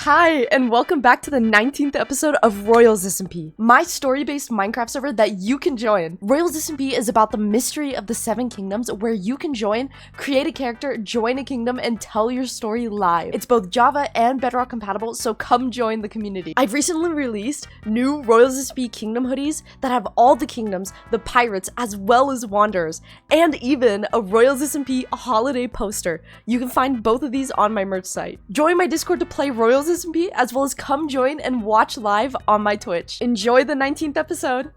Hi, and welcome back to the 19th episode of Royals SMP, my story-based Minecraft server that you can join. Royals SMP is about the mystery of the Seven Kingdoms, where you can join, create a character, join a kingdom, and tell your story live. It's both Java and Bedrock compatible, so come join the community. I've recently released new Royals SMP Kingdom hoodies that have all the kingdoms, the pirates, as well as wanderers, and even a Royals SMP holiday poster. You can find both of these on my merch site. Join my Discord to play Royals SMP, as well as come join and watch live on my Twitch. Enjoy the 19th episode!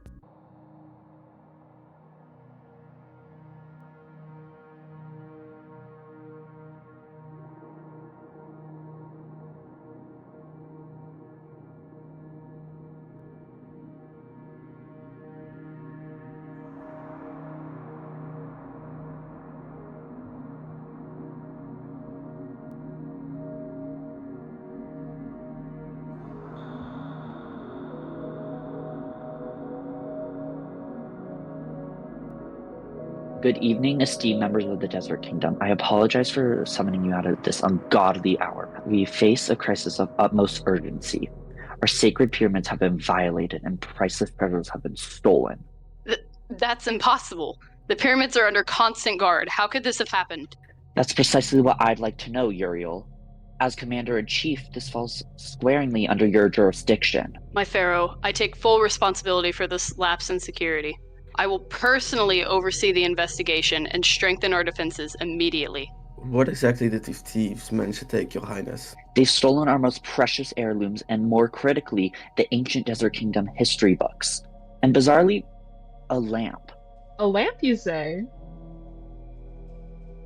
Good evening, esteemed members of the Desert Kingdom. I apologize for summoning you out at this ungodly hour. We face a crisis of utmost urgency. Our sacred pyramids have been violated and priceless treasures have been stolen. That's impossible. The pyramids are under constant guard. How could this have happened? That's precisely what I'd like to know, Uriel. As Commander-in-Chief, this falls squarely under your jurisdiction. My pharaoh, I take full responsibility for this lapse in security. I will personally oversee the investigation and strengthen our defenses immediately. What exactly did these thieves manage to take, Your Highness? They've stolen our most precious heirlooms and, more critically, the ancient Desert Kingdom history books. And bizarrely, a lamp. A lamp, you say?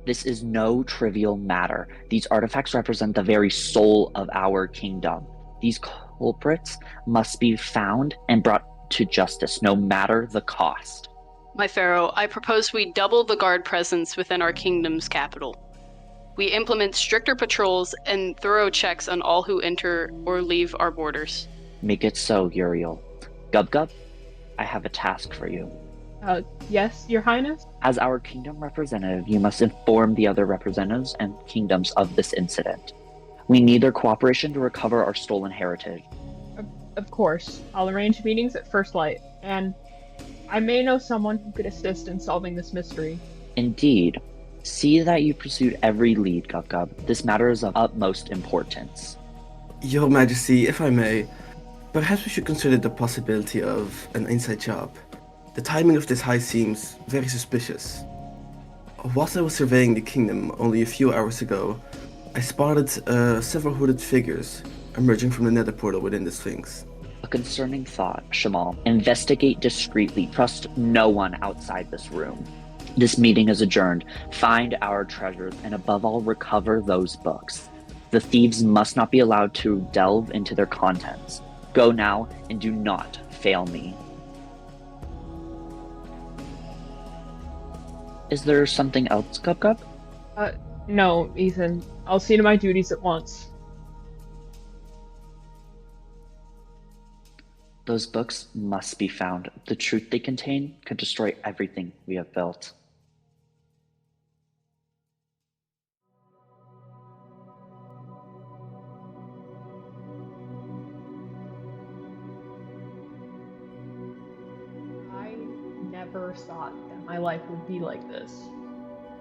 This is no trivial matter. These artifacts represent the very soul of our kingdom. These culprits must be found and brought to justice, no matter the cost. My pharaoh, I propose we double the guard presence within our kingdom's capital. We implement stricter patrols and thorough checks on all who enter or leave our borders. Make it so, Uriel. Gub, I have a task for you. Yes, Your Highness? As our kingdom representative, you must inform the other representatives and kingdoms of this incident. We need their cooperation to recover our stolen heritage. Of course. I'll arrange meetings at first light, and I may know someone who could assist in solving this mystery. Indeed. See that you pursued every lead, Gub. This matter is of utmost importance. Your Majesty, if I may, perhaps we should consider the possibility of an inside job. The timing of this heist seems very suspicious. Whilst I was surveying the kingdom only a few hours ago, I spotted several hooded figures emerging from the nether portal within the Sphinx. A concerning thought, Shamal. Investigate discreetly. Trust no one outside this room. This meeting is adjourned. Find our treasures and above all, recover those books. The thieves must not be allowed to delve into their contents. Go now and do not fail me. Is there something else, Gub? No, Ethan. I'll see to my duties at once. Those books must be found. The truth they contain could destroy everything we have built. I never thought that my life would be like this.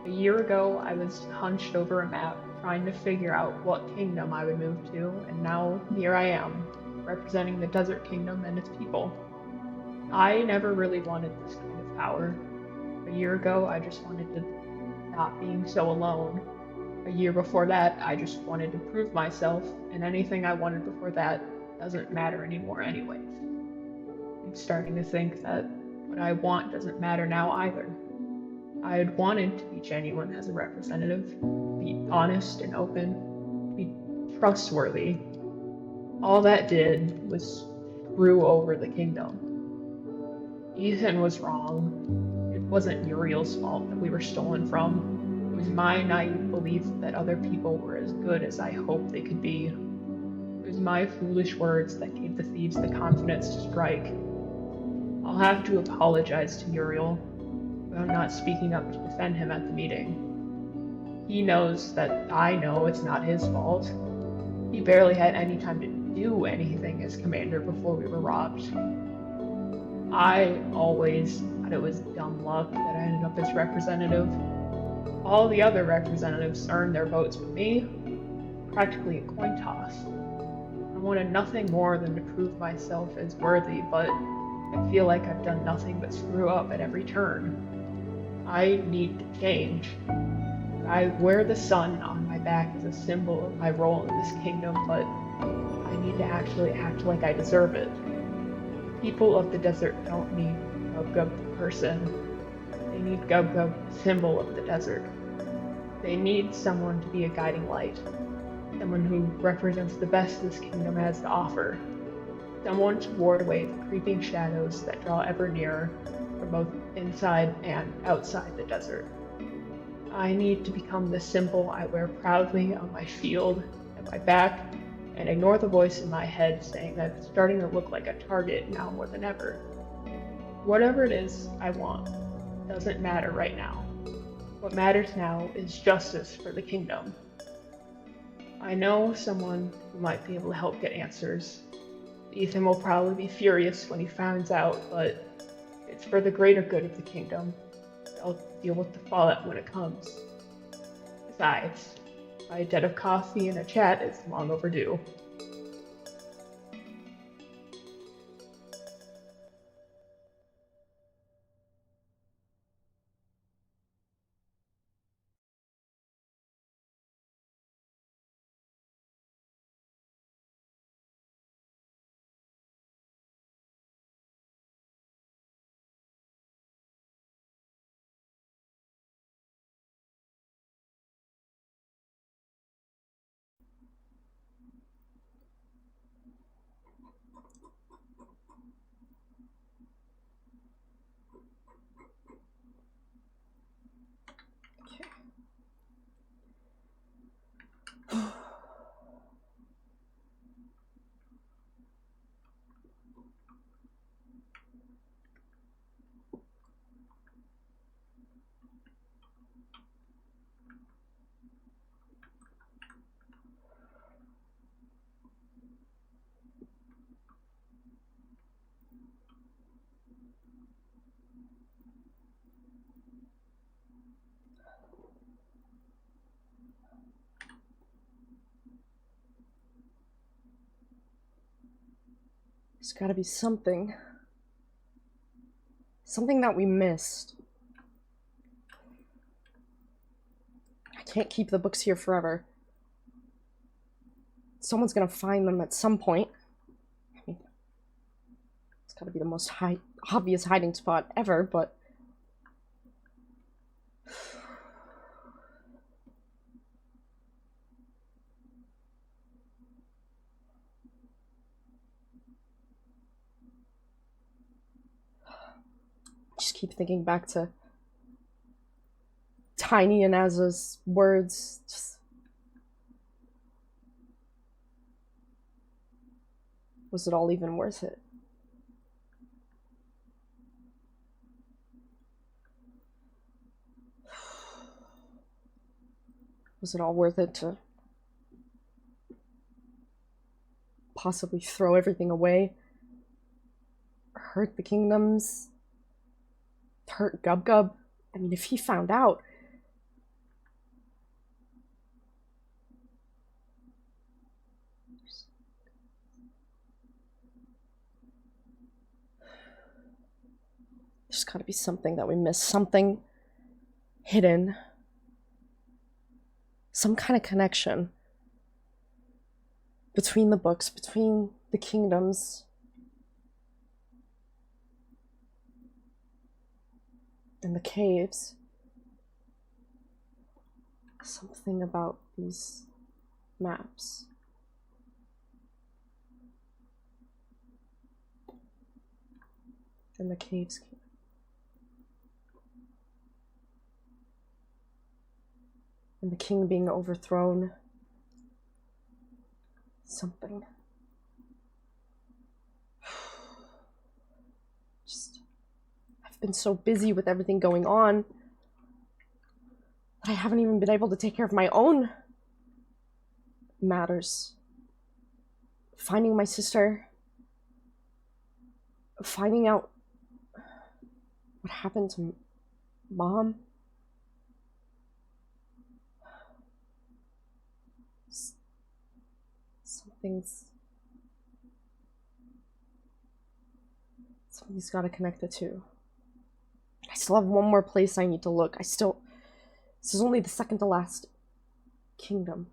A year ago, I was hunched over a map, trying to figure out what kingdom I would move to, and now here I am, representing the Desert Kingdom and its people. I never really wanted this kind of power. A year ago, I just wanted to stop being so alone. A year before that, I just wanted to prove myself, and anything I wanted before that doesn't matter anymore anyways. I'm starting to think that what I want doesn't matter now either. I had wanted to be genuine as a representative, be honest and open, be trustworthy. All that did was screw over the kingdom. Ethan was wrong. It wasn't Uriel's fault that we were stolen from. It was my naive belief that other people were as good as I hoped they could be. It was my foolish words that gave the thieves the confidence to strike. I'll have to apologize to Uriel about not speaking up to defend him at the meeting. He knows that I know it's not his fault. He barely had any time to do anything as commander before we were robbed. I always thought it was dumb luck that I ended up as representative. All the other representatives earned their votes, but me, practically a coin toss. I wanted nothing more than to prove myself as worthy, but I feel like I've done nothing but screw up at every turn. I need to change. I wear the sun on my back as a symbol of my role in this kingdom, but I need to actually act like I deserve it. People of the desert don't need Gub Gub the person. They need Gub Gub, symbol of the desert. They need someone to be a guiding light. Someone who represents the best this kingdom has to offer. Someone to ward away the creeping shadows that draw ever nearer from both inside and outside the desert. I need to become the symbol I wear proudly on my shield and my back, and ignore the voice in my head saying that it's starting to look like a target now more than ever. Whatever it is I want doesn't matter right now. What matters now is justice for the kingdom. I know someone who might be able to help get answers. Ethan will probably be furious when he finds out, but it's for the greater good of the kingdom. I'll deal with the fallout when it comes. Besides, my debt of coffee and a chat is long overdue. There's gotta be something. Something that we missed. I can't keep the books here forever. Someone's gonna find them at some point. I mean, it's gotta be the most obvious hiding spot ever, but... just keep thinking back to Tiny and Azza's words. Just... was it all even worth it? Was it all worth it to possibly throw everything away? Hurt the kingdoms? Hurt Gub Gub? I mean, if he found out... there's gotta be something that we missed. Something hidden. Some kind of connection between the books, between the kingdoms. And the caves. Something about these maps. And the caves. And the king being overthrown. Something. Just... I've been so busy with everything going on that I haven't even been able to take care of my own matters. finding my sister, finding out what happened to Mom. Something's got to connect the two. I still have one more place I need to look. This is only the second to last kingdom.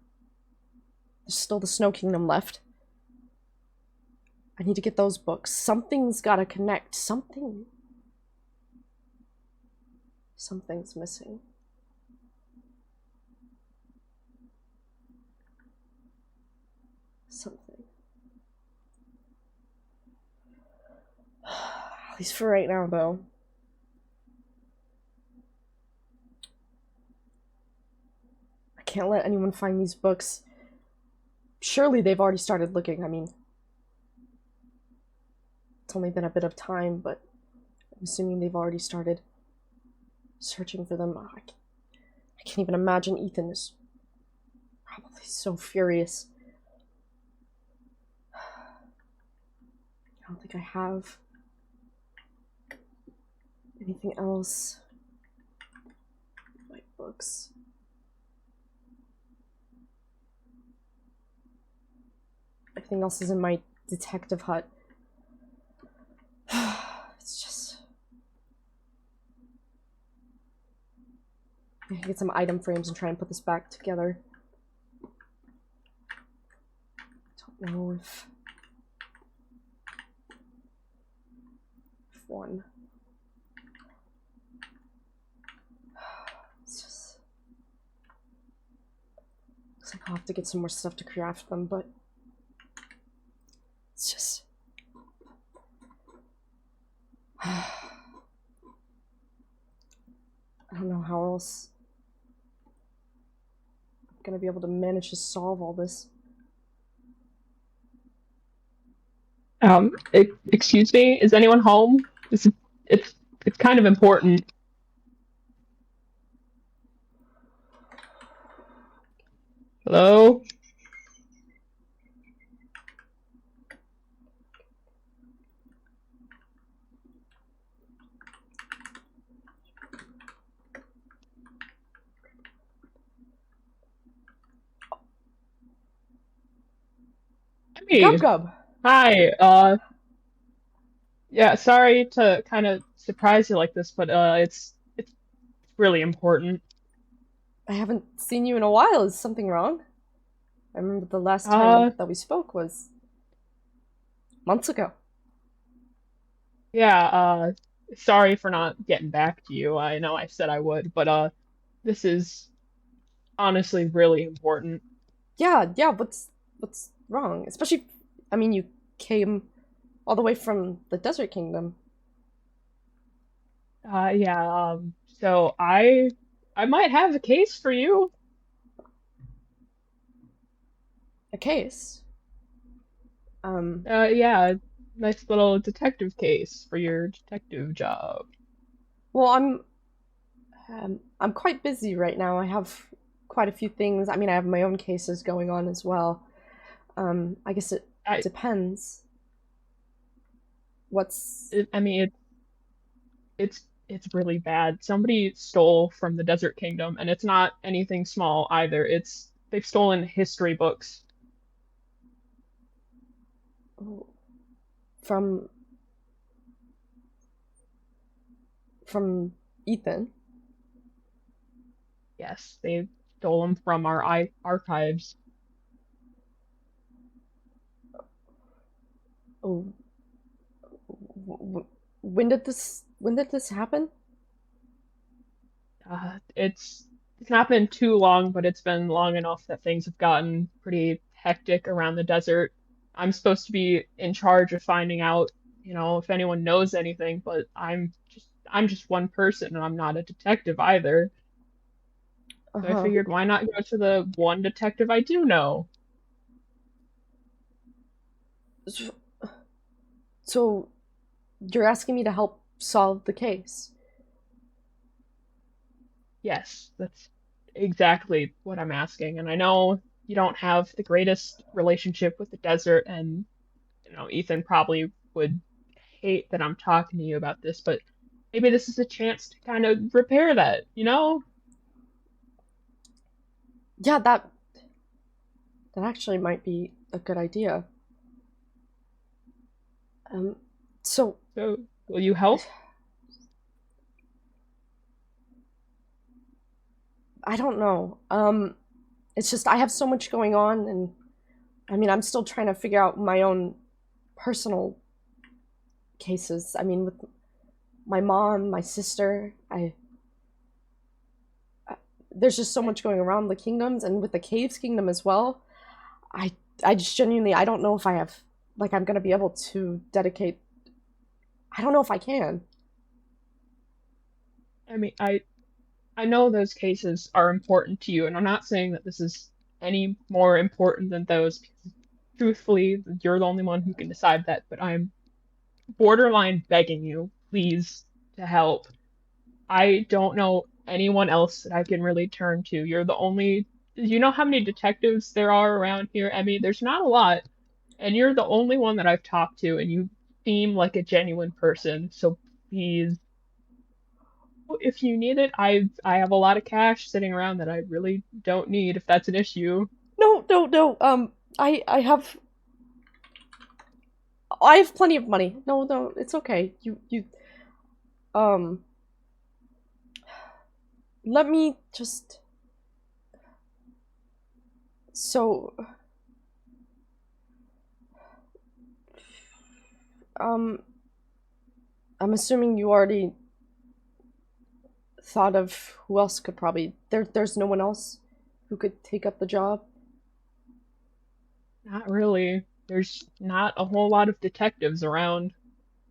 There's still the Snow Kingdom left. I need to get those books. Something's gotta connect. Something's missing. Something. At least for right now, though. I can't let anyone find these books. Surely they've already started looking. I mean, it's only been a bit of time, but I'm assuming they've already started searching for them. I can't even imagine. Ethan is probably so furious. I don't think I have anything else. My books. Everything else is in my detective hut. It's just... I can get some item frames and try and put this back together. Don't know if one. It's just... looks like I'll have to get some more stuff to craft them, but it's just... I don't know how else I'm gonna be able to manage to solve all this. Excuse me, is anyone home? It's kind of important. Hello? Hey, Gub Gub! hi. Yeah, sorry to kind of surprise you like this, but it's really important. I haven't seen you in a while. Is something wrong? I remember the last Uh, time that we spoke was months ago. yeah, sorry for not getting back to you. I know I said I would, but this is honestly really important. Yeah, what's wrong? Especially, I mean, you came all the way from the Desert Kingdom. Yeah, so I might have a case for you. A case. Yeah, nice little detective case for your detective job. Well, I'm quite busy right now. I have quite a few things. I mean, I have my own cases going on as well. I guess it I, depends. What's... I mean, it's really bad. Somebody stole from the Desert Kingdom, and it's not anything small either. They've stolen history books. oh, from Ethan? Yes, they stole them from our archives. Oh, when did this happen? It's not been too long, but it's been long enough that things have gotten pretty hectic around the desert. I'm supposed to be in charge of finding out, if anyone knows anything, but I'm just one person and I'm not a detective either. So I Uh-huh. figured why not go to the one detective I do know? So, so you're asking me to help solve the case? Yes, that's exactly what I'm asking. And I know you don't have the greatest relationship with the desert, and Ethan probably would hate that I'm talking to you about this, but maybe this is a chance to kind of repair that, you know? Yeah, that actually might be a good idea. So So, will you help? I don't know. It's just I have so much going on, and I mean, I'm still trying to figure out my own personal cases. I mean, with my mom, my sister, there's just so much going around the kingdoms, and with the Caves Kingdom as well. I I just genuinely I don't know if I have like I'm gonna be able to dedicate. I don't know if I can. I mean, I know those cases are important to you, and I'm not saying that this is any more important than those, because truthfully, you're the only one who can decide that, but I'm borderline begging you, please, to help. I don't know anyone else that I can really turn to. You're the only. You know how many detectives there are around here, Emmy? There's not a lot, and you're the only one that I've talked to, and you seem like a genuine person. So please, if you need it, I have a lot of cash sitting around that I really don't need if that's an issue. No, no, no. I have plenty of money. No, no, it's okay. Um let me just so um I'm assuming you already thought of who else could probably there's no one else who could take up the job. Not really. There's not a whole lot of detectives around.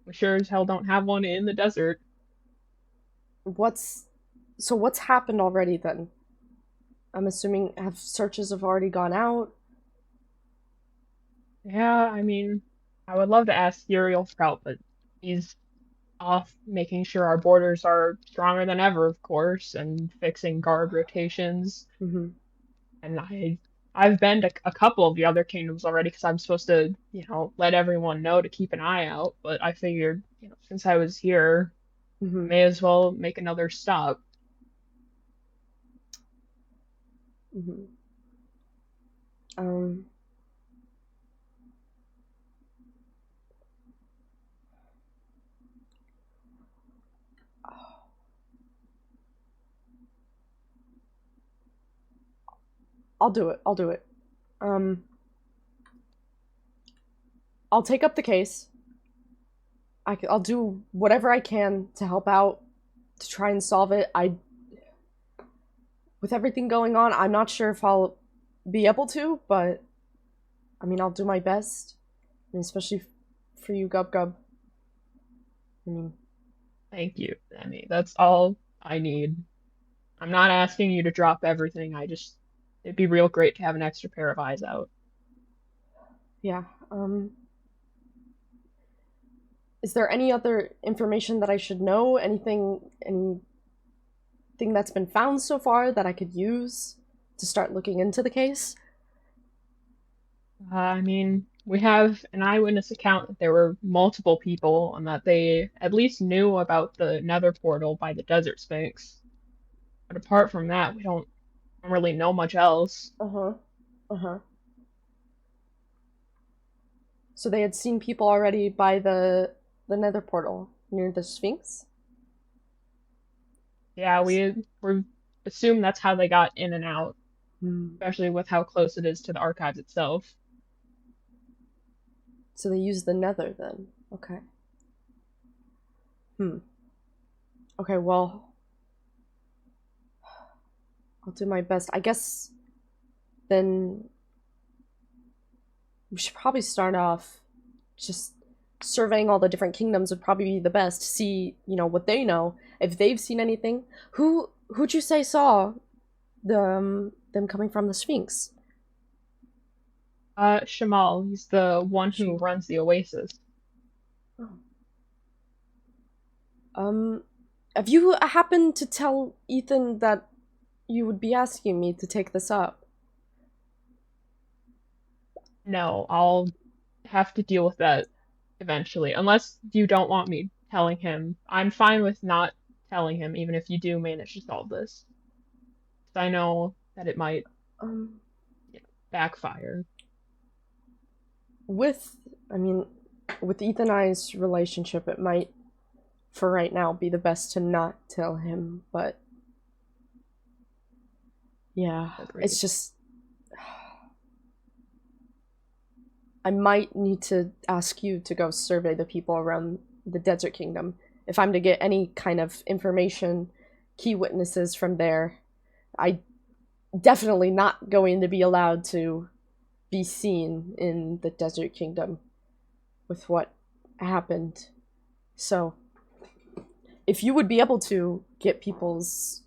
We sure as hell don't have one in the desert. What's what's happened already then? I'm assuming have searches have already gone out. Yeah, I mean, I would love to ask Uriel Sprout, but he's off making sure our borders are stronger than ever, of course, and fixing guard rotations. Mm-hmm. And I've been to a couple of the other kingdoms already because I'm supposed to, let everyone know to keep an eye out. But I figured, since I was here, I Mm-hmm. may as well make another stop. Mm-hmm. Um I'll do it. I'll do it. Um I'll take up the case. I'll do whatever I can to help out to try and solve it. With everything going on, I'm not sure if I'll be able to, but I mean, I'll do my best. I mean, especially for you, Gub Gub. I mean, Thank you, Emmy. That's all I need. I'm not asking you to drop everything. It'd be real great to have an extra pair of eyes out. yeah. Is there any other information that I should know? Anything that's been found so far that I could use to start looking into the case? I mean, we have an eyewitness account that there were multiple people and that they at least knew about the nether portal by the Desert Sphinx. But apart from that, we don't really know much else. Uh-huh. Uh-huh. So they had seen people already by the nether portal near the Sphinx? Yeah, we assume that's how they got in and out, Hmm. especially with how close it is to the archives itself. So they used the nether then. Okay. Hmm. Okay, well, I'll do my best. I guess then we should probably start off just surveying all the different kingdoms would probably be the best. See, what they know. If they've seen anything. Who'd you say saw them coming from the Sphinx? Shamal, he's the one who Sure. runs the Oasis. Oh. Um, have you happened to tell Ethan that you would be asking me to take this up? No, I'll have to deal with that eventually. Unless you don't want me telling him. I'm fine with not telling him, even if you do manage to solve this. 'Cause I know that it might Um, backfire. with, I mean, with Ethan and I's relationship, it might, for right now, be the best to not tell him, but yeah, Agreed. it's just, I might need to ask you to go survey the people around the Desert Kingdom. If I'm to get any kind of information, key witnesses from there, I definitely not going to be allowed to be seen in the Desert Kingdom with what happened. So, if you would be able to get people's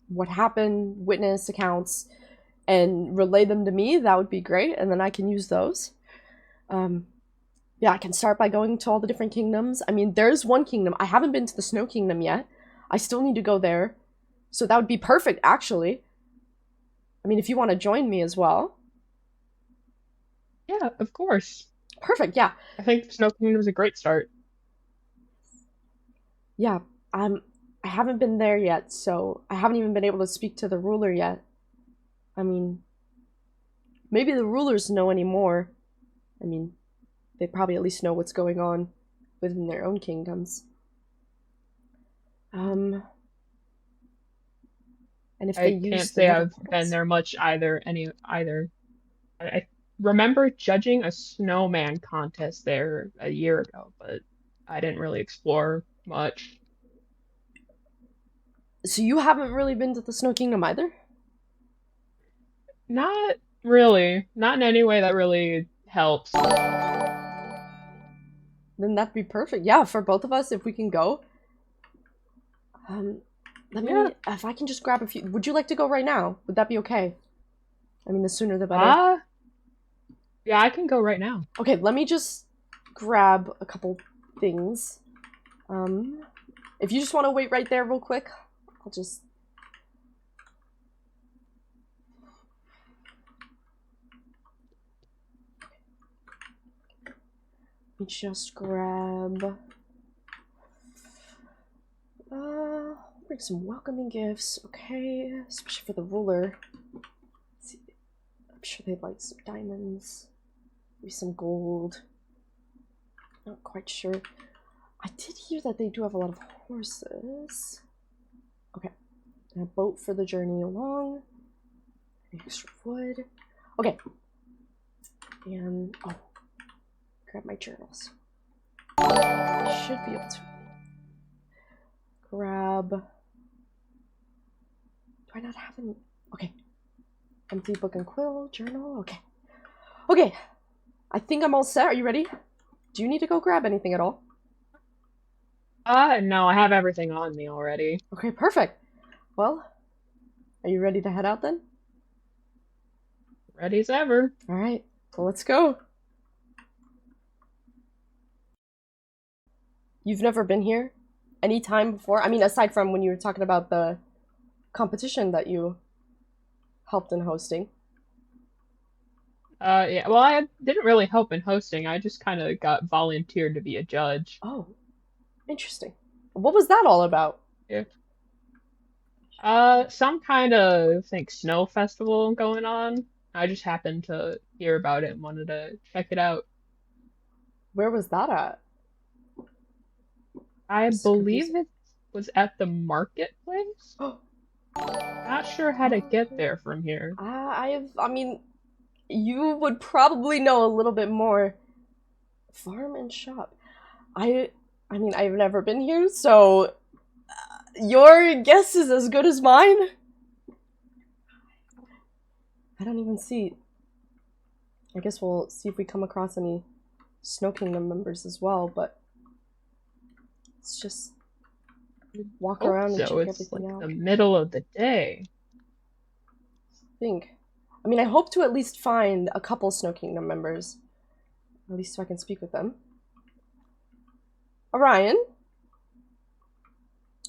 what happened, witness accounts, and relay them to me, that would be great, and then I can use those. Yeah, I can start by going to all the different kingdoms. I mean, there's one kingdom. I haven't been to the Snow Kingdom yet. I still need to go there. So that would be perfect, actually. I mean, if you want to join me as well. Yeah, of course. Perfect, yeah. I think Snow Kingdom is a great start. Yeah, I haven't been there yet, so I haven't even been able to speak to the ruler yet. I mean, maybe the rulers know any more. I mean, they probably at least know what's going on within their own kingdoms. And if they I use can't the say never I've been there much either. I remember judging a snowman contest there a year ago, but I didn't really explore much. So you haven't really been to the Snow Kingdom either? Not really. Not in any way that really helps. Then that'd be perfect. Yeah, for both of us, if we can go. Let Yeah. me, if I can just grab a few. Would you like to go right now? Would that be okay? I mean, the sooner the better. Yeah, I can go right now. Okay, let me just grab a couple things. If you just want to wait right there real quick, I'll just... Let me just grab... bring some welcoming gifts, okay, especially for the ruler. Let's see. I'm sure they'd like some diamonds, maybe some gold. Not quite sure. I did hear that they do have a lot of horses. Okay, and a boat for the journey along. Extra wood. Okay. And, oh, grab my journals. I should be able to grab... Do I not have any? Okay. Empty book and quill, journal, okay. Okay, I think I'm all set. Are you ready? Do you need to go grab anything at all? No, I have everything on me already. Okay, perfect. Well, are you ready to head out then? Ready as ever. Alright, so let's go. You've never been here? Any time before? I mean, aside from when you were talking about the competition that you helped in hosting. Yeah, well, I didn't really help in hosting. I just kind of got volunteered to be a judge. Oh, interesting. What was that all about? Yeah. Some kind of, I think, snow festival going on. I just happened to hear about it and wanted to check it out. Where was that at? I It's believe confusing. it was at the marketplace. Not sure how to get there from here. I mean, you would probably know a little bit more. Farm and shop. I mean, I've never been here, so your guess is as good as mine. I don't even see. I guess we'll see if we come across any Snow Kingdom members as well, but let's just walk around and check So it's everything like out. the middle of the day. I mean, I hope to at least find a couple Snow Kingdom members. At least so I can speak with them. Orion?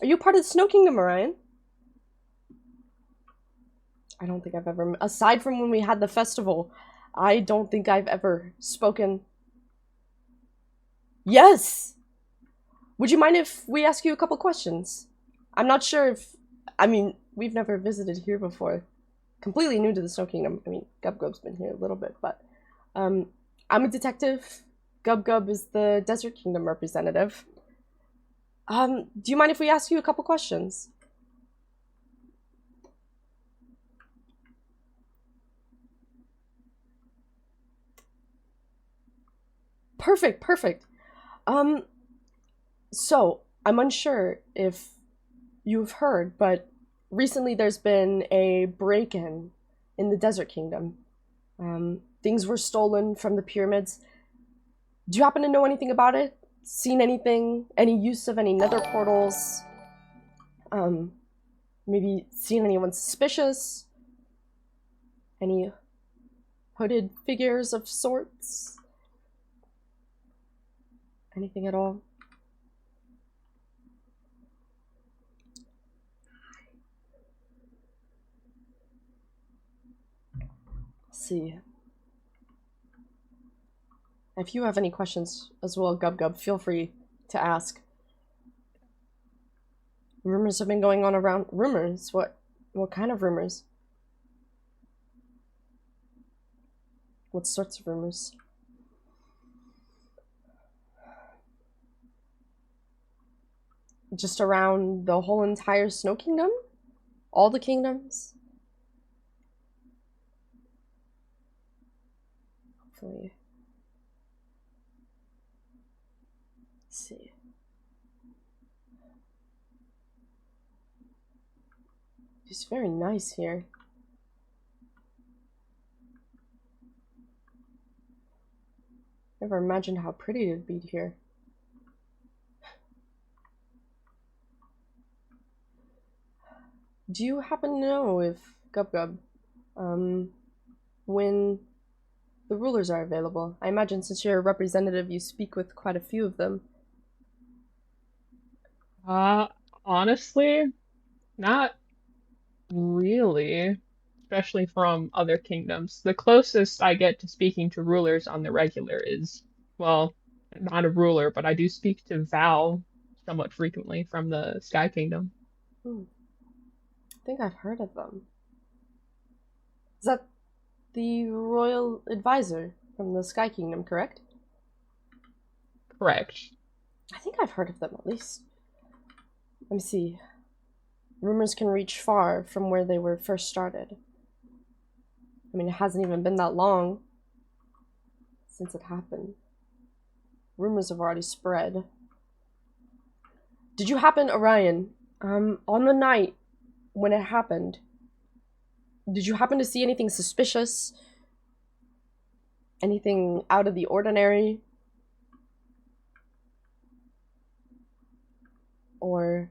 Are you part of the Snow Kingdom, Orion? I don't think I've ever... Aside from when we had the festival, I don't think I've ever spoken. Yes! Would you mind if we ask you a couple questions? I'm not sure if... I mean, we've never visited here before. Completely new to the Snow Kingdom. I mean, Gub-Gub's been here a little bit, but... I'm a detective. Gub-Gub is the Desert Kingdom representative. Do you mind if we ask you a couple questions? Perfect, perfect. So, I'm unsure if you've heard, but recently there's been a break-in in the Desert Kingdom. Things were stolen from the pyramids. Do you happen to know anything about it? Seen anything? Any use of any nether portals? Maybe seen anyone suspicious? Any hooded figures of sorts? Anything at all? Let's see. If you have any questions as well, Gub-Gub, feel free to ask. Rumors have been going on around. Rumors? What kind of rumors? What sorts of rumors? Just around the whole entire Snow Kingdom? All the kingdoms? Hopefully. Let's see. It's very nice here. Never imagined how pretty it'd be here. Do you happen to know if Gub-Gub, when the rulers are available? I imagine since you're a representative, you speak with quite a few of them. Honestly, not really, especially from other kingdoms. The closest I get to speaking to rulers on the regular is, well, not a ruler, but I do speak to Val somewhat frequently from the Sky Kingdom. I think I've heard of them. Is that the royal advisor from the Sky Kingdom, correct? Correct. I think I've heard of them at least. Let me see. Rumors can reach far from where they were first started. I mean, it hasn't even been that long since it happened. Rumors have already spread. Did you happen, Orion, on the night when it happened, did you happen to see anything suspicious? Anything out of the ordinary? Or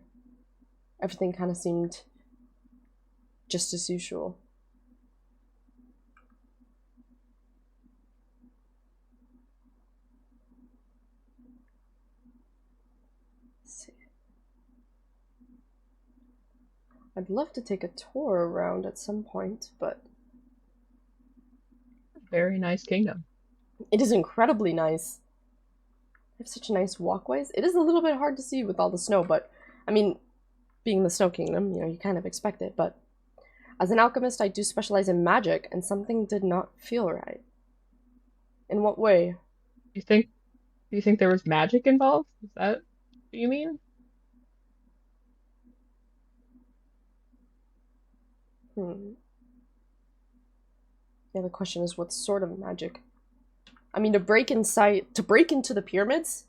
everything kind of seemed just as usual? Let's see. I'd love to take a tour around at some point, but Very nice kingdom. it is incredibly nice. They have such nice walkways. It is a little bit hard to see with all the snow, but I mean, being the Snow Kingdom, you know, you kind of expect it, but as an alchemist, I do specialize in magic, and something did not feel right. In what way? Do you think there was magic involved? Is that what you mean? Yeah, the question is what sort of magic? I mean, to break into the pyramids,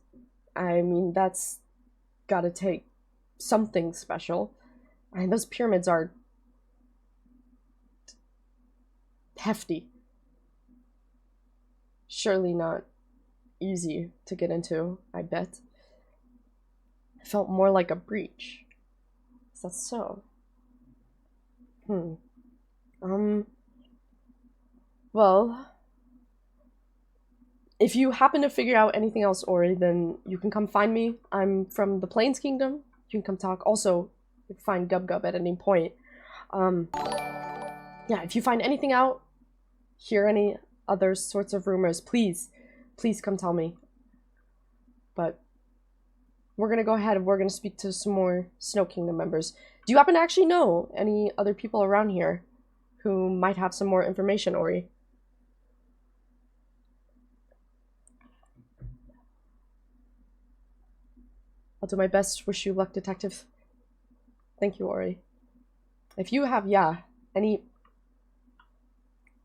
I mean, that's gotta take something special. I mean, those pyramids are hefty. Surely not easy to get into, I bet. It felt more like a breach. Is that so? Well, if you happen to figure out anything else, Ori, then you can come find me. I'm from the Plains Kingdom. You can come talk. Also, you can find Gub-Gub at any point. Yeah, if you find anything out, hear any other sorts of rumors, please come tell me. But we're gonna go ahead and we're gonna speak to some more Snow Kingdom members. Do you happen to actually know any other people around here who might have some more information, Ori? I'll do my best. Wish you luck, detective. Thank you, Ori. If you have, any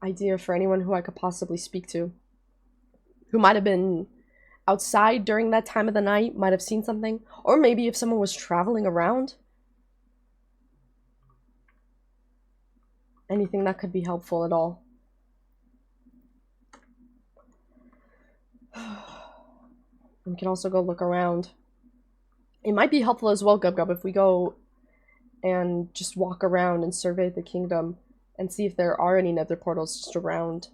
idea for anyone who I could possibly speak to, who might have been outside during that time of the night, might have seen something, or maybe if someone was traveling around, anything that could be helpful at all. We can also go look around. It might be helpful as well, Gub Gub, if we go and just walk around and survey the kingdom and see if there are any nether portals just around.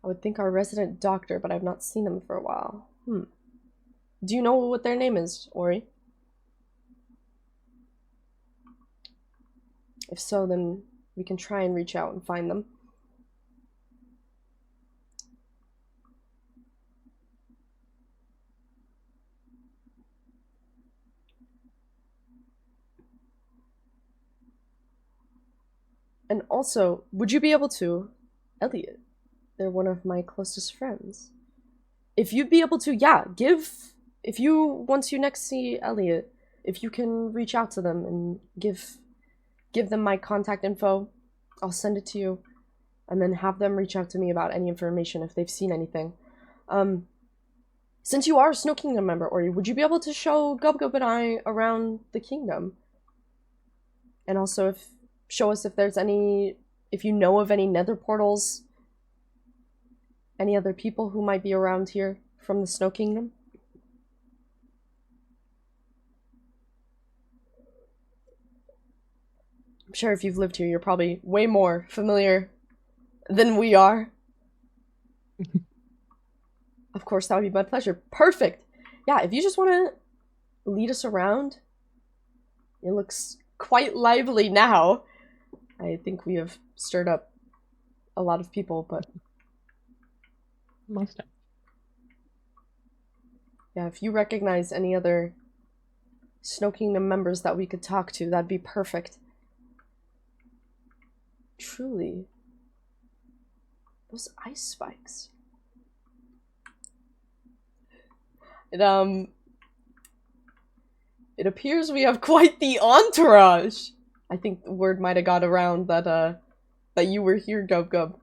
I would think our resident doctor, but I've not seen them for a while. Do you know what their name is, Ori? If so, then we can try and reach out and find them. And also, would you be able to, Elliot, they're one of my closest friends. If you'd be able to, if you, once you next see Elliot, if you can reach out to them and give them my contact info, I'll send it to you, and then have them reach out to me about any information if they've seen anything. Since you are a Snow Kingdom member, Ori, would you be able to show Gub Gub and I around the kingdom? And also show us if there's if you know of any nether portals, any other people who might be around here from the Snow Kingdom? I'm sure if you've lived here, you're probably way more familiar than we are. Of course, that would be my pleasure. Perfect! Yeah, if you just want to lead us around, it looks quite lively now. I think we have stirred up a lot of people, but... Most. Yeah, if you recognize any other Snow Kingdom members that we could talk to, that'd be perfect. Truly. Those ice spikes. It appears we have quite the entourage. I think the word might have got around that you were here, Gub Gub.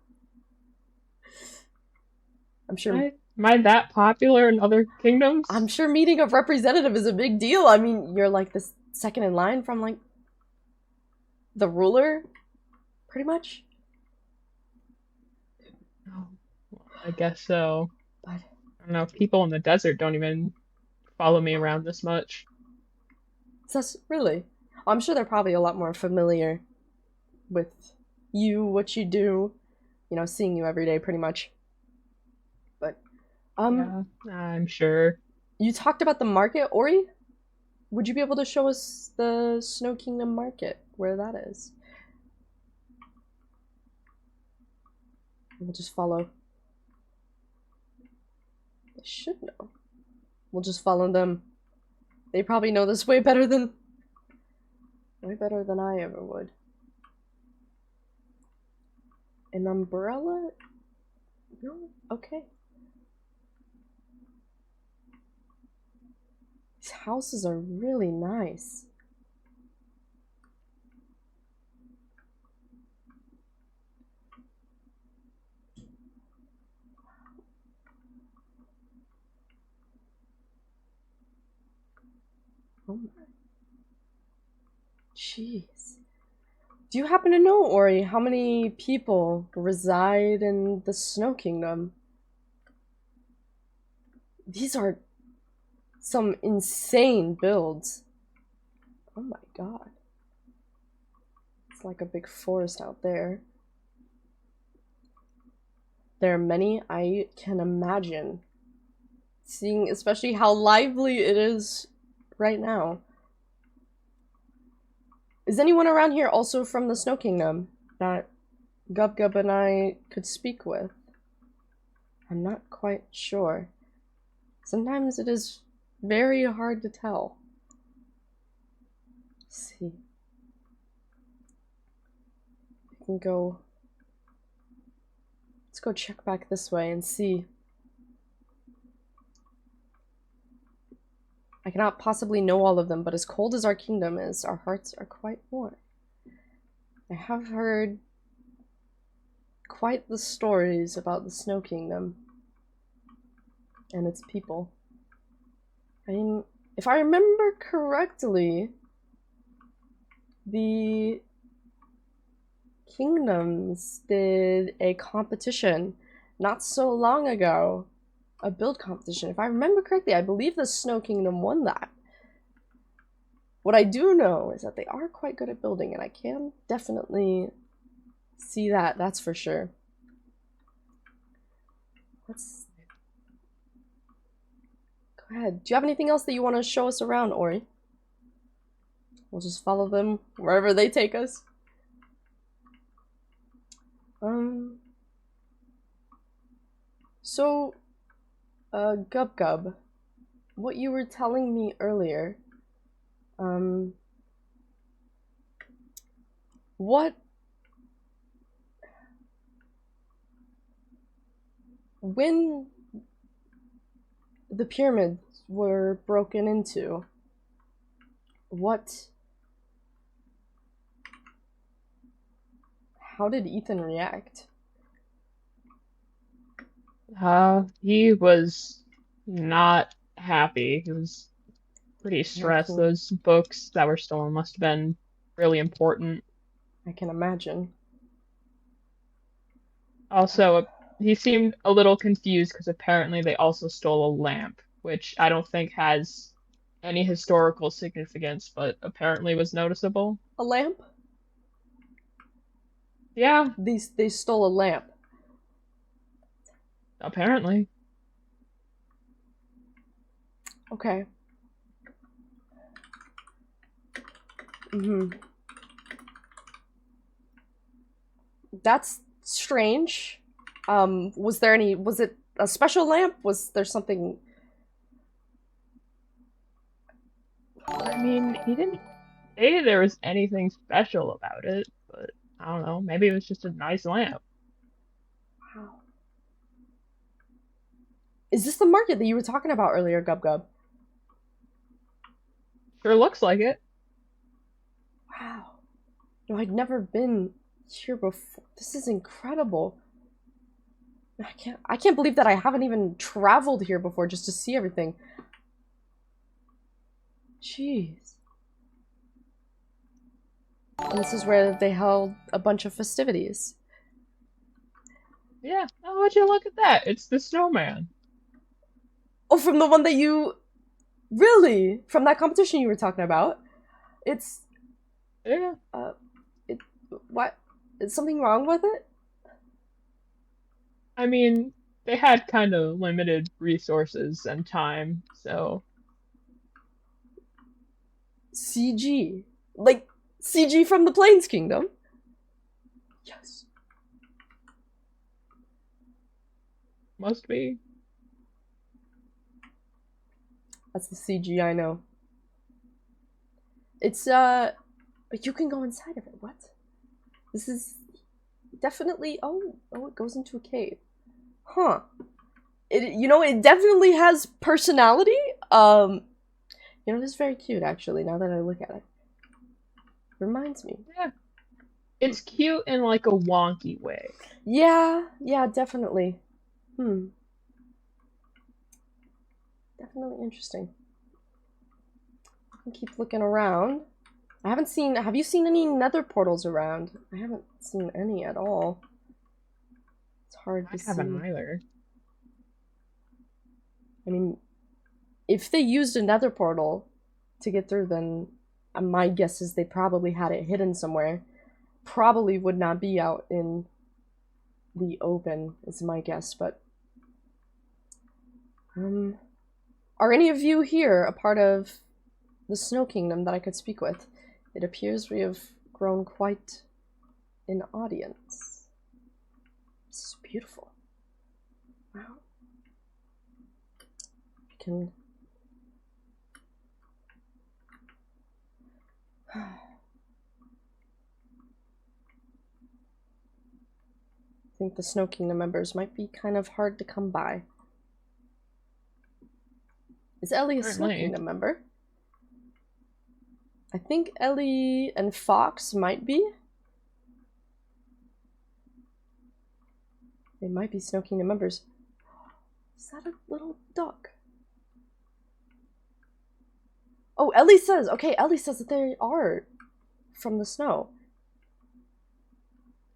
I'm sure. Am I that popular in other kingdoms? I'm sure meeting a representative is a big deal. I mean, you're like the second in line from like the ruler, pretty much. Oh, well, I guess so. But I don't know. People in the desert don't even follow me around this much. that's really. I'm sure they're probably a lot more familiar with you, what you do, seeing you every day, pretty much. But, Yeah, I'm sure. You talked about the market, Ori? Would you be able to show us the Snow Kingdom market, where that is? We'll just follow. They should know. We'll just follow them. They probably know this way better than I ever would. An umbrella? No? Okay. These houses are really nice. Oh my. Jeez. Do you happen to know, Ori, how many people reside in the Snow Kingdom? These are some insane builds. Oh my god. It's like a big forest out there. There are many, I can imagine. Seeing especially how lively it is right now. Is anyone around here also from the Snow Kingdom that Gub Gub and I could speak with? I'm not quite sure. Sometimes it is very hard to tell. Let's see. I can go... Let's go check back this way and see. I cannot possibly know all of them, but as cold as our kingdom is, our hearts are quite warm. I have heard quite the stories about the Snow Kingdom and its people. I mean, if I remember correctly, the kingdoms did a competition not so long ago, a build competition. If I remember correctly, I believe the Snow Kingdom won that. What I do know is that they are quite good at building, and I can definitely see that, that's for sure. Let's... Go ahead. Do you have anything else that you want to show us around, Ori? We'll just follow them wherever they take us. So, Gub Gub, what you were telling me earlier, when the pyramids were broken into, how did Ethan react? He was not happy. He was pretty stressed. Cool. Those books that were stolen must have been really important. I can imagine. Also, he seemed a little confused because apparently they also stole a lamp, which I don't think has any historical significance, but apparently was noticeable. A lamp? Yeah, They stole a lamp. apparently. Okay. That's strange. Was it a special lamp? Was there something... I mean, he didn't say there was anything special about it, but I don't know. Maybe it was just a nice lamp. Wow. Is this the market that you were talking about earlier, Gub Gub? Sure looks like it. Wow. No, I'd never been here before. This is incredible. I can't believe that I haven't even traveled here before just to see everything. Jeez. And this is where they held a bunch of festivities. Yeah, oh, would you look at that? It's the snowman. Oh, from the one that you... Really? From that competition you were talking about? It's... Yeah. What? Is something wrong with it? I mean, they had kind of limited resources and time, so... CG. Like, CG from the Plains Kingdom? Yes. Must be. That's the CG I know. It's, but you can go inside of it. What? This is definitely... Oh, it goes into a cave. Huh. It definitely has personality. It's very cute, actually, now that I look at it. Reminds me. Yeah. It's cute in, like, a wonky way. Yeah, definitely. Definitely interesting. I'll keep looking around. I haven't seen... Have you seen any nether portals around? I haven't seen any at all. It's hard to see. I haven't either. I mean, if they used a nether portal to get through, then my guess is they probably had it hidden somewhere. Probably would not be out in the open, is my guess, but... Are any of you here a part of the Snow Kingdom that I could speak with? It appears we have grown quite an audience. beautiful. Wow. I can... I think the Snow Kingdom members might be kind of hard to come by. Is Ellie a Snow Certainly. Kingdom member? I think Ellie and Fox might be. They might be Snow Kingdom members. Is that a little duck? Oh, Ellie says, okay, Ellie says that they are from the snow.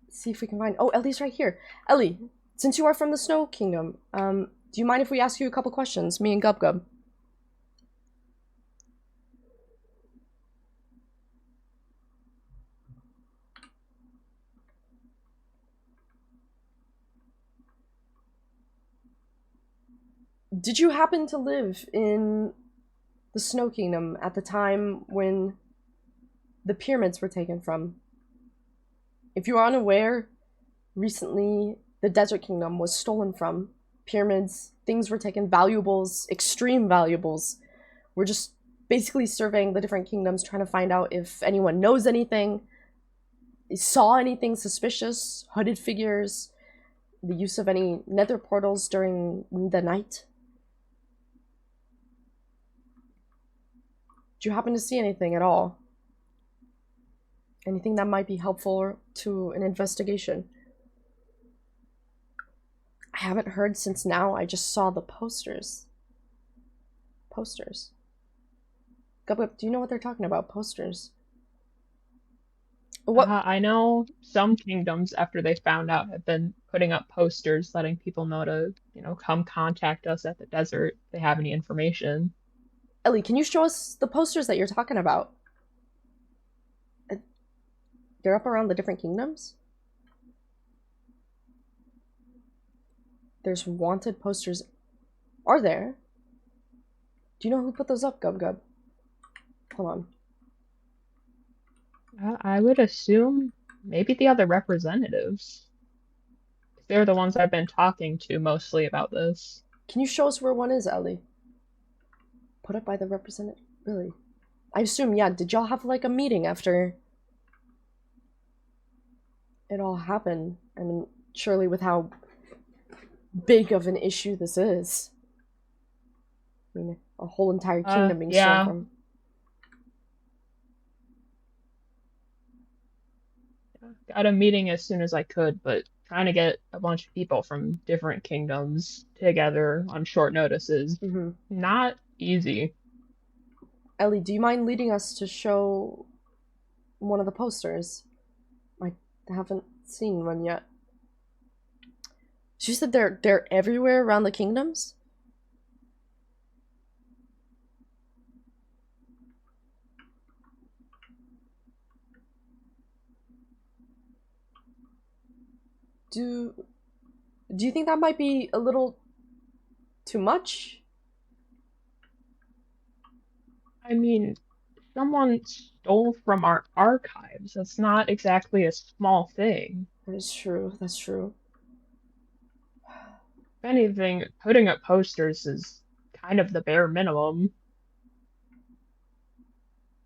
Let's see if we can find, oh, Ellie's right here. Ellie, since you are from the Snow Kingdom, do you mind if we ask you a couple questions, me and Gub Gub? Did you happen to live in the Snow Kingdom at the time when the pyramids were taken from? If you are unaware, recently the Desert Kingdom was stolen from. Pyramids, things were taken, valuables, extreme valuables. We're just basically surveying the different kingdoms, trying to find out if anyone knows anything, saw anything suspicious, hooded figures, the use of any nether portals during the night. Do you happen to see anything at all? Anything that might be helpful to an investigation? I haven't heard since now. I just saw the posters. Posters. Gub Gub, do you know what they're talking about? Posters. What? I know some kingdoms, after they found out, have been putting up posters letting people know to, come contact us at the desert if they have any information. Ellie, can you show us the posters that you're talking about? They're up around the different kingdoms? There's wanted posters. Are there? Do you know who put those up, Gub Gub? Hold on. I would assume maybe the other representatives. They're the ones I've been talking to mostly about this. Can you show us where one is, Ellie? Put up by the representative? Really? I assume, yeah. Did y'all have like a meeting after it all happened? I mean, surely with how big of an issue this is. I mean, a whole entire kingdom being stolen from. Got a meeting as soon as I could, but trying to get a bunch of people from different kingdoms together on short notices, not easy. Ellie, do you mind leading us to show one of the posters? I haven't seen one yet. She said they're everywhere around the kingdoms? Do you think that might be a little too much? I mean, someone stole from our archives. That's not exactly a small thing. That is true. That's true. If anything, putting up posters is kind of the bare minimum.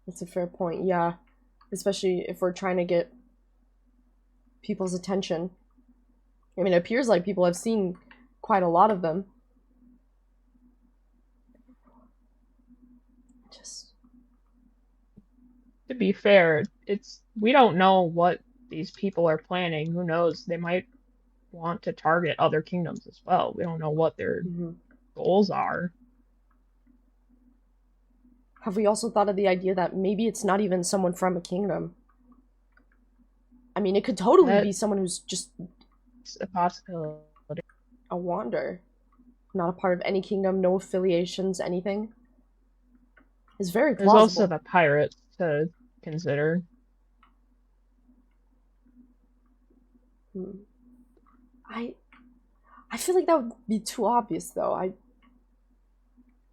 That's a fair point, yeah. Especially if we're trying to get people's attention. I mean, it appears like people have seen quite a lot of them. Just... To be fair, we don't know what these people are planning. Who knows? They might want to target other kingdoms as well. We don't know what their goals are. Have we also thought of the idea that maybe it's not even someone from a kingdom? I mean, it could totally be someone who's just... It's a possibility. A wander. Not a part of any kingdom, no affiliations, anything. It's very plausible. There's also the pirates to consider. I feel like that would be too obvious, though. And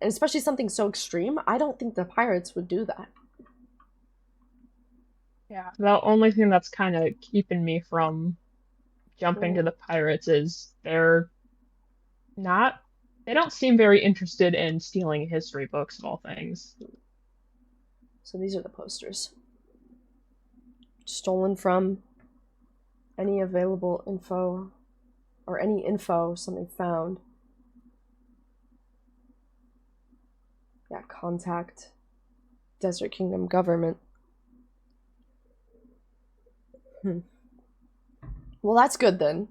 especially something so extreme, I don't think the pirates would do that. Yeah, the only thing that's kind of keeping me from jumping to Cool. the pirates is not, they don't seem very interested in stealing history books of all things. So these are the posters. Stolen from any available info, or any info, something found. Yeah, contact Desert Kingdom government. Well, that's good then.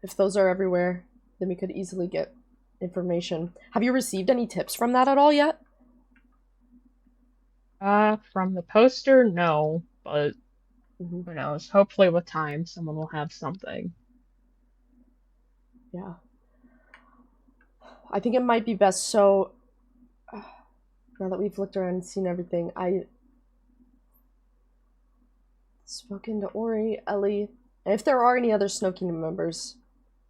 If those are everywhere, then we could easily get information. Have you received any tips from that at all yet? From the poster, no, but Mm-hmm. who knows? Hopefully with time, someone will have something. Yeah. I think it might be best, so now that we've looked around and seen everything, I spoken to Ori, Ellie, and if there are any other Snow Kingdom members,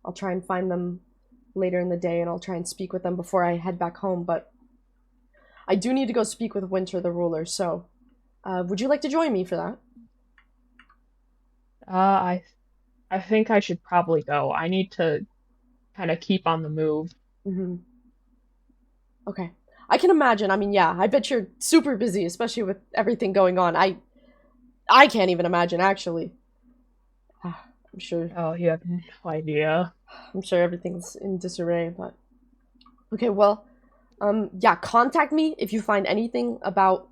I'll try and find them later in the day and I'll try and speak with them before I head back home, but I do need to go speak with Winter, the ruler, so would you like to join me for that? I think I should probably go. I need to kind of keep on the move. Mm-hmm. Okay. I can imagine. I mean, yeah, I bet you're super busy, especially with everything going on. I can't even imagine, actually. I'm sure Oh, you have no idea. I'm sure everything's in disarray, but okay, well, yeah, contact me if you find anything about,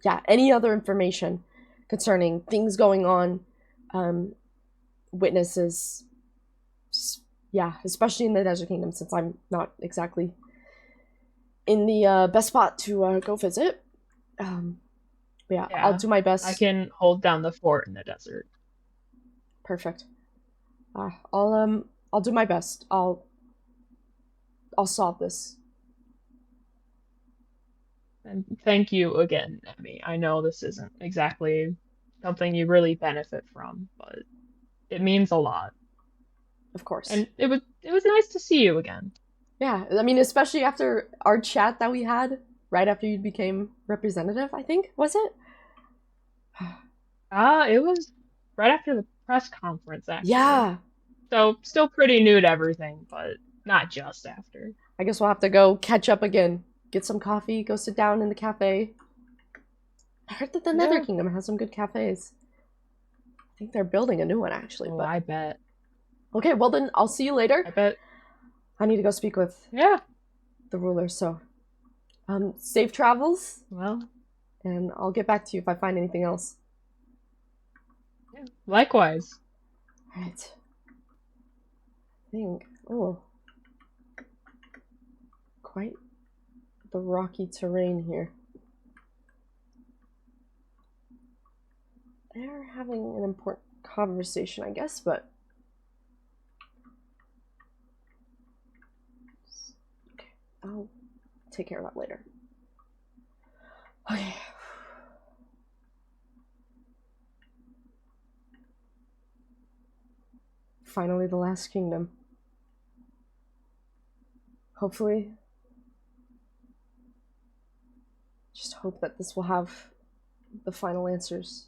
yeah, any other information concerning things going on, um, witnesses, yeah, especially in the Desert Kingdom, since I'm not exactly in the best spot to go visit. But yeah, I'll Yeah, do my I best. can hold down the fort in the desert. Perfect. I'll do my best. I'll solve this. And thank you again, Emmy. I know this isn't exactly something you really benefit from, but it means a lot. Of course. And it was nice to see you again. Yeah, I mean, especially after our chat that we had right after you became representative, I think, was it? It was right after the press conference, actually. Yeah. So still pretty new to everything, but not just after. I guess we'll have to go catch up again. Get some coffee, go sit down in the cafe. I heard that the Nether Yeah. Kingdom has some good cafes. I think they're building a new one, actually, Oh, but... I bet. Okay, well then, I'll see you I later. bet. I need to go speak with Yeah. the ruler, so... safe travels, Well, and I'll get back to you if I find anything else. yeah. Likewise. Alright. I think... Oh. Quite the rocky terrain here. They're having an important conversation, I guess, but... Okay, I'll take care of that later. Okay. Finally, the last kingdom. Hopefully. Just hope that this will have the final answers.